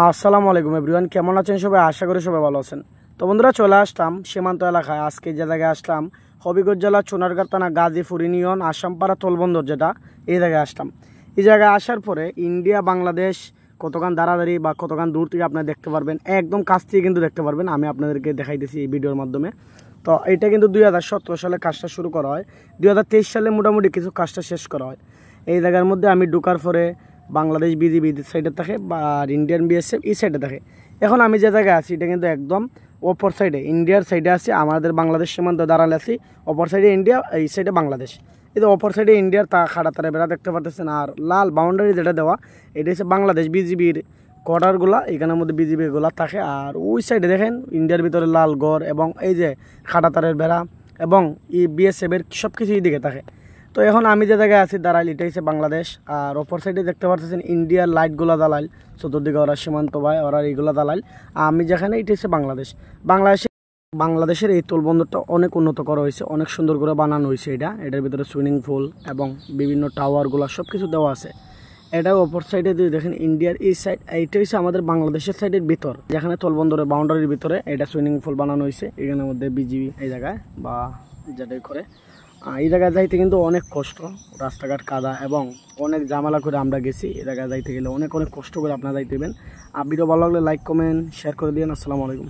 আসসালামু আলাইকুম এভরিওয়ান, কেমন আছেন সবাই? আশা করি সবাই ভালো আছেন। তো বন্ধুরা, চলে আসলাম সীমান্ত এলাকায়। আজকে যে জায়গায় আসলাম হবিগঞ্জ জেলা চুনারগাঁ থানা গাজীপুর ইউনিয়ন আসামপাড়া তোলবন্দর, যেটা এই জায়গায় আসলাম। এই জায়গায় আসার পরে ইন্ডিয়া বাংলাদেশ কতখান দাঁড়াদাঁড়ি বা কতখান দূর থেকে আপনারা দেখতে পারবেন, একদম কাছ থেকে কিন্তু দেখতে পারবেন। আমি আপনাদেরকে দেখাইতেছি এই ভিডিওর মাধ্যমে। তো এটা কিন্তু 2017 সালে কাজটা শুরু করা হয়, 2023 সালে মোটামুটি কিছু কাজটা শেষ করা হয়। এই জায়গার মধ্যে আমি ঢোকার পরে বাংলাদেশ বিজিবি সাইডে থাকে আর ইন্ডিয়ান বিএসএফ এই সাইডে থাকে। এখন আমি যে জায়গায় আছি এটা কিন্তু একদম অপর সাইডে, ইন্ডিয়ার সাইডে আছি। আমাদের বাংলাদেশ সীমান্ত দাঁড়ালে আছি, অপর সাইডে ইন্ডিয়া, এই সাইডে বাংলাদেশ। এই তো অপর সাইডে ইন্ডিয়ার খাড়া তারা বেড়া দেখতে পারতেছেন। আর লাল বাউন্ডারি যেটা দেওয়া, এটা হচ্ছে বাংলাদেশ বিজিবির কোয়ার্টারগুলা, এখানের মধ্যে বিজিবিগুলা থাকে। আর ওই সাইডে দেখেন ইন্ডিয়ার ভিতরে লাল গড় এবং এই যে খাড়া তারের বেড়া এবং বিএসএফের সব কিছুই দিকে থাকে। তো এখন আমি যে জায়গায় আছি দাঁড়াইল, এটা হচ্ছে বাংলাদেশ। আর অপর সাইডে দেখতে পাচ্ছেন ইন্ডিয়ার লাইটগুলো দালাইল, চতুর্দিকে ওরা সীমান্ত ভাই ওরা এইগুলো দালাইল। আমি যেখানে, এটা হচ্ছে বাংলাদেশের এই তোলবন্দরটা অনেক উন্নত করা হয়েছে, অনেক সুন্দর করে বানানো হয়েছে। এটার ভিতরে সুইমিং পুল এবং বিভিন্ন টাওয়ারগুলো সব কিছু দেওয়া আছে। এটাও অপর সাইডে যদি দেখেন ইন্ডিয়ার এই সাইড, এইটা হচ্ছে আমাদের বাংলাদেশের সাইডের ভিতর, যেখানে তোলবন্দরের বাউন্ডারির ভিতরে এটা সুইমিং পুল বানানো হয়েছে। এখানের মধ্যে বিজিবি এই জায়গায় বা যেটাই করে এই জায়গায় যাইতে কিন্তু অনেক কষ্ট, রাস্তাঘাট কাদা এবং অনেক ঝামেলা করে আমরা গেছি। এই জায়গায় যাইতে গেলে অনেক কষ্ট করে আপনারা যাইতে দেবেন। আর ভিডিও ভালো লাগলে লাইক কমেন্ট শেয়ার করে দিন। আসসালামু আলাইকুম।